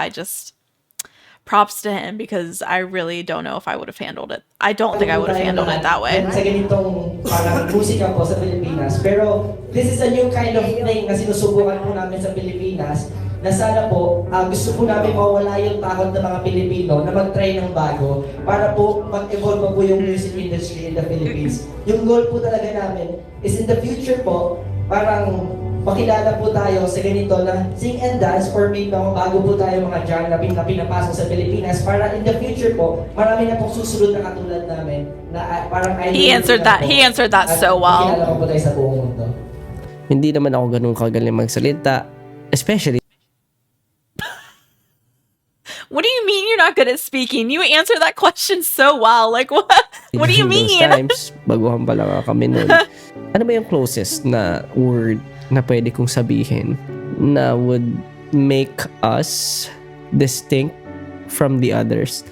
props to him, because I really don't know if I would have handled it. I don't think I would have handled it that way. Sa ganitong parang musika po sa Pilipinas. Pero this is a new kind of thing na sinusubukan po namin sa Pilipinas, na sana po gusto po namin mawala yung takot ng mga Pilipino na mag-try ng bago para po mag-evolve pa po yung music industry in the Philippines. Yung goal po talaga namin is in the future po, parang makilala po tayo sa ganito na sing and dance, or may mga bago po tayo mga genre na pinapasok sa Pilipinas, para in the future po, marami na pong susunod na katulad namin na parang He answered that so well. Makilala po tayo sa buong mundo. Hindi naman ako ganun kagaling magsalita. Especially, What do you mean you're not good at speaking? You answered that question so well. Like, what? What do you those mean? times, baguhan pa lang kami nun. Ano ba yung closest na word na pwede kong sabihin na would make us distinct from the others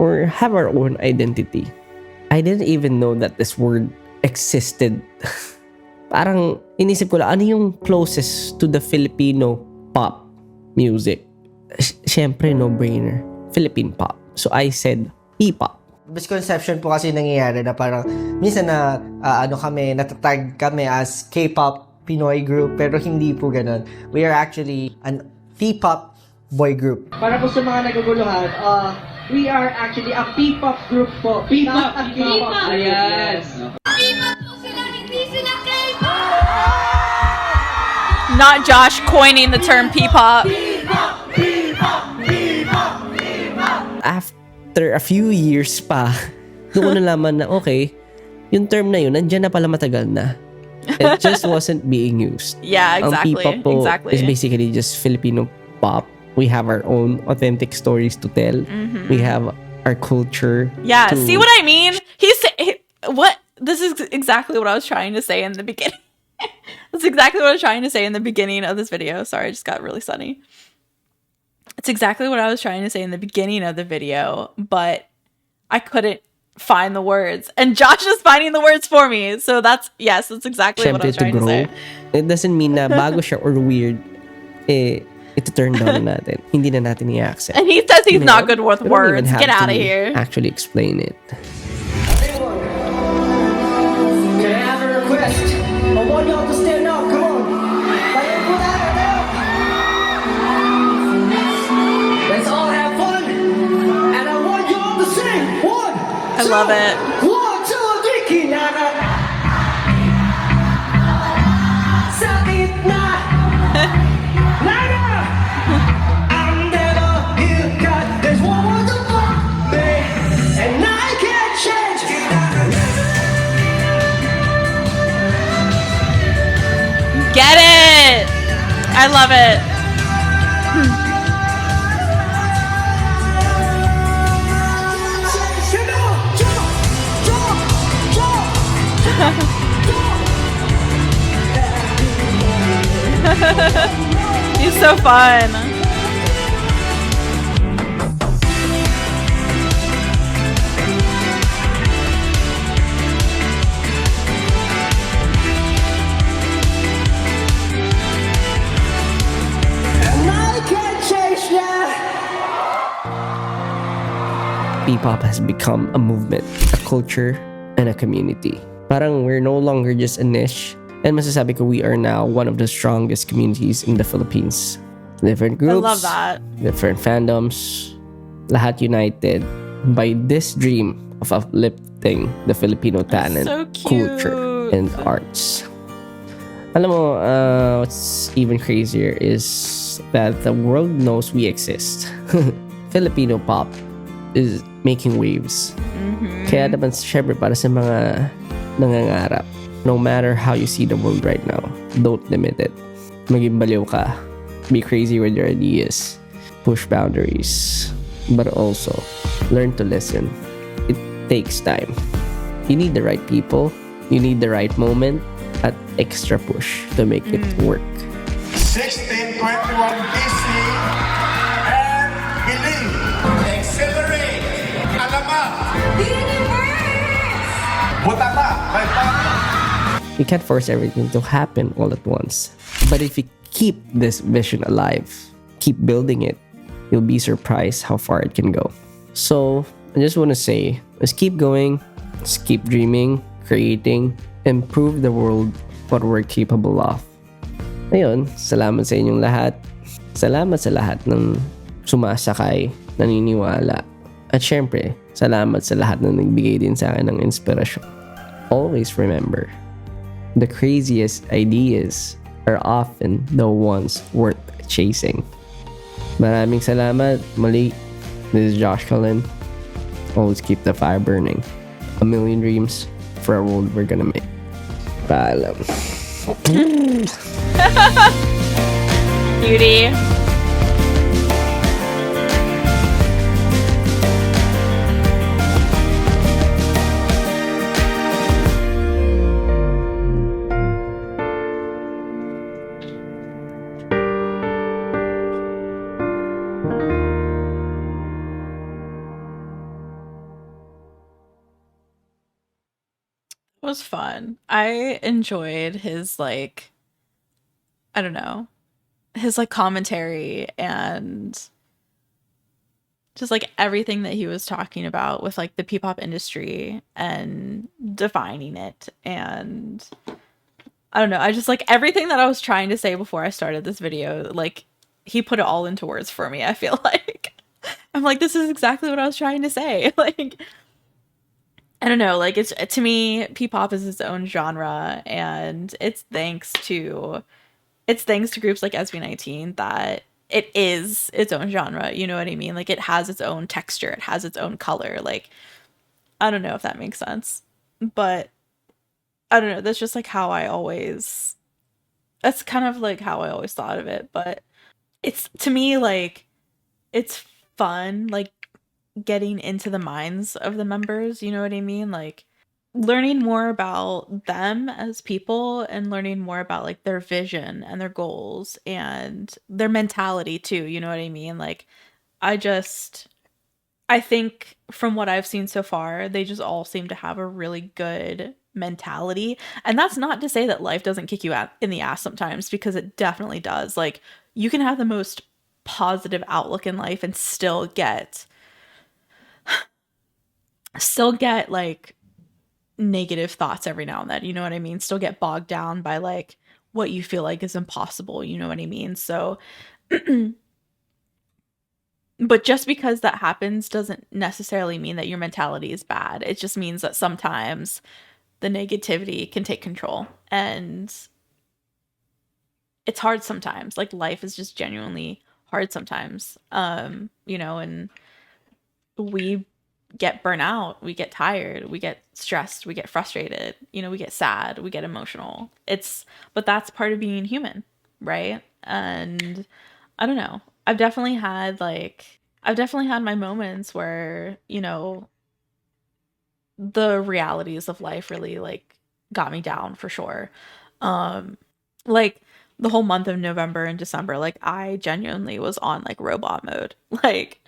or have our own identity? I didn't even know that this word existed. Parang inisip ko lang, ano yung closest to the Filipino pop music? Siyempre, no-brainer. Philippine pop. So I said, P-pop. Misconception po kasi nangyayari na parang minsan na natatag kami as K-pop Pinoy group, pero hindi po ganun. We are actually an P-pop boy group. Para po sa mga naguguluhan, we are actually a P-pop group po. P-pop. Ayan. Not Josh coining the term P-pop. After a few years pa, doon ko nalaman na okay, yung term na yun, nandiyan na pala matagal na. It just wasn't being used. Yeah, exactly. Ang P-pop po Exactly. is basically just Filipino pop. We have our own authentic stories to tell. We have our culture. Yeah, to- see what I mean? What? This is exactly what I was trying to say in the beginning. That's exactly what I was trying to say in the beginning of this video. Sorry, I just got really sunny. It's exactly what I was trying to say in the beginning of the video, but I couldn't find the words. And Josh is finding the words for me. So that's exactly what I was Syempre, trying to say. It doesn't mean na bago siya or weird, ito turn down na natin. Hindi na natin i-accept. And he says he's not good with We don't even words. have Get out of to here. Actually explain it. Can I have a request? I want y'all to stand up. Come on. Let's all have fun. And I want y'all to sing. I love it. 1, 2, 3, kinara. Sa gitna. Lara. Under the hill cut. There's one more to fuck me. And I can't change. Get it. I love it. He's so fun. And I can't change that. P-pop has become a movement, a culture, and a community. Parang we're no longer just a niche. And masasabi ko we are now one of the strongest communities in the Philippines. Different I groups, love that. different fandoms, lahat united by this dream of uplifting the Filipino talent, so cute. culture, and arts. Alam mo, what's even crazier is that the world knows we exist. Filipino pop is making waves. Kaya naman, syempre, para sa mga nangangarap, no matter how you see the world right now, don't limit it. Maging baliw ka. Be crazy with your ideas. Push boundaries. But also, learn to listen. It takes time. You need the right people. You need the right moment at extra push to make it work. 1621 BC and believe. Accelerate. Alamak. Butata. By Papa. You can't force everything to happen all at once. But if you keep this vision alive, keep building it, you'll be surprised how far it can go. So, I just want to say, let's keep going, let's keep dreaming, creating, improve the world what we're capable of. Ayun, salamat sa inyong lahat. Salamat sa lahat ng sumasakay, naniniwala. At syempre, salamat sa lahat na nagbigay din sa akin ng inspirasyon. Always remember, the craziest ideas are often the ones worth chasing. Maraming salamat. Muli, this is Josh Cullen. Always keep the fire burning. A million dreams for a world we're gonna make. Paalam. Beauty. It was fun. I enjoyed his I don't know, his commentary and just everything that he was talking about with the P-pop industry and defining it. And I don't know, I just everything that I was trying to say before I started this video, he put it all into words for me, I feel like. I'm like, this is exactly what I was trying to say. Like, I don't know, like, it's, to me, P-pop is its own genre, and it's thanks to groups like SB19 that it is its own genre, you know what I mean? Like, it has its own texture, it has its own color. Like, I don't know if that makes sense, but I don't know, that's just like how I always, that's kind of like how I always thought of it. But it's, to me, like, it's fun, like, getting into the minds of the members, you know what I mean? Like, learning more about them as people and learning more about like their vision and their goals and their mentality too, you know what I mean? Like, I just, I think from what I've seen so far, they just all seem to have a really good mentality. And that's not to say that life doesn't kick you out in the ass sometimes, because it definitely does. Like, you can have the most positive outlook in life and still get like negative thoughts every now and then, you know what I mean? Still get bogged down by like what you feel like is impossible, you know what I mean? So, but just because that happens doesn't necessarily mean that your mentality is bad. It just means that sometimes the negativity can take control, and it's hard sometimes. Like, life is just genuinely hard sometimes. You know, and we get burnt out, we get tired, we get stressed, we get frustrated, you know, we get sad, we get emotional. But that's part of being human, right? And I don't know. I've definitely had my moments where, you know, the realities of life really like got me down for sure. Like, the whole month of November and December, like, I genuinely was on like robot mode. Like,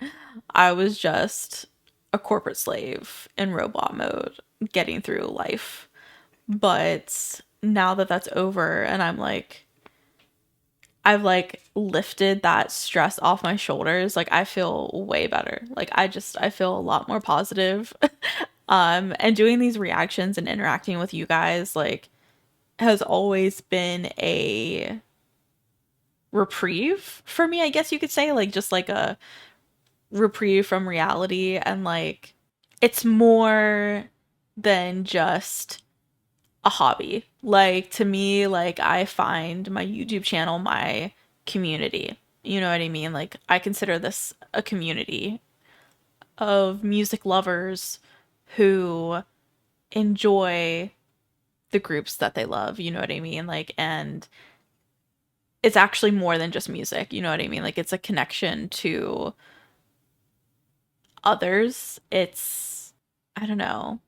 I was just a corporate slave in robot mode getting through life. But now that that's over and I've like lifted that stress off my shoulders, like, I feel way better. Like, I feel a lot more positive. And doing these reactions and interacting with you guys, like, has always been a reprieve for me, I guess you could say, like, just like a reprieve from reality. And like, it's more than just a hobby. Like, to me, like, I find my YouTube channel my community, you know what I mean? Like, I consider this a community of music lovers who enjoy the groups that they love, you know what I mean? Like, and it's actually more than just music, you know what I mean? Like, it's a connection to others. It's, I don't know.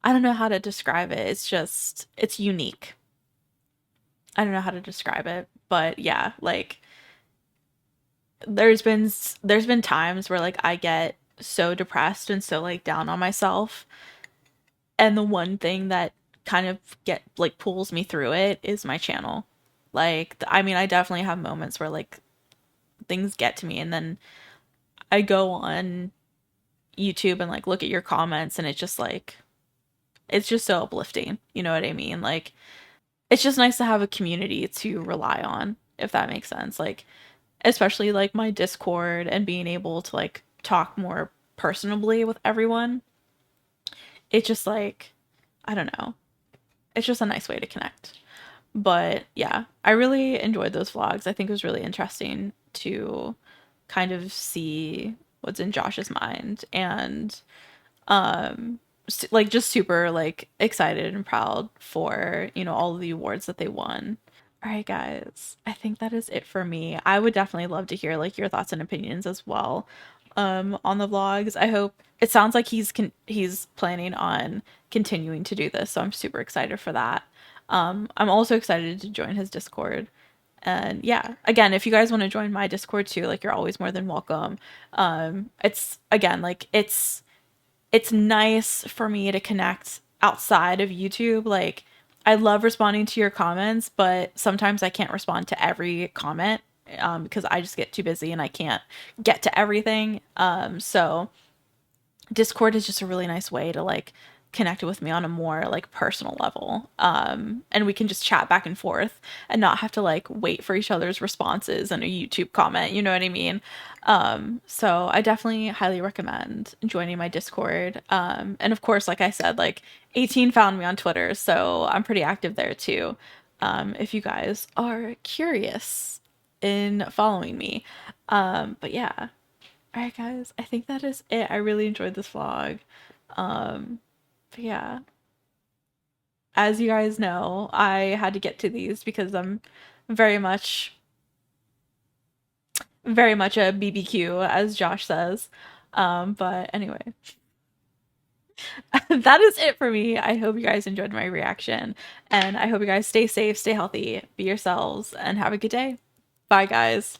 I don't know how to describe it. It's just, it's unique. I don't know how to describe it, but yeah, like, there's been times where like I get so depressed and so like down on myself, and the one thing that kind of get like pulls me through it is my channel. Like, I mean, I definitely have moments where like things get to me, and then I go on YouTube and like look at your comments, and it's just like, it's just so uplifting. You know what I mean? Like, it's just nice to have a community to rely on, if that makes sense. Like, especially like my Discord and being able to like talk more personably with everyone. It's just like, I don't know. It's just a nice way to connect. But yeah, I really enjoyed those vlogs. I think it was really interesting to kind of see what's in Josh's mind, and like, just super like excited and proud for, you know, all of the awards that they won. All right, guys, I think that is it for me. I would definitely love to hear like your thoughts and opinions as well on the vlogs. I hope, it sounds like he's planning on continuing to do this, so I'm super excited for that. I'm also excited to join his Discord. And yeah, again, if you guys want to join my Discord too, like, you're always more than welcome. It's, again, like, it's nice for me to connect outside of YouTube. Like, I love responding to your comments, but sometimes I can't respond to every comment because I just get too busy and I can't get to everything. So Discord is just a really nice way to like connected with me on a more like personal level. And we can just chat back and forth and not have to like wait for each other's responses and a YouTube comment, you know what I mean? So I definitely highly recommend joining my Discord. And of course, like I said, like 18 found me on Twitter, so I'm pretty active there too. If you guys are curious in following me. But yeah. All right, guys, I think that is it. I really enjoyed this vlog. But yeah, as you guys know, I had to get to these because I'm very much, very much a BBQ, as Josh says. But anyway, that is it for me. I hope you guys enjoyed my reaction, and I hope you guys stay safe, stay healthy, be yourselves, and have a good day. Bye, guys.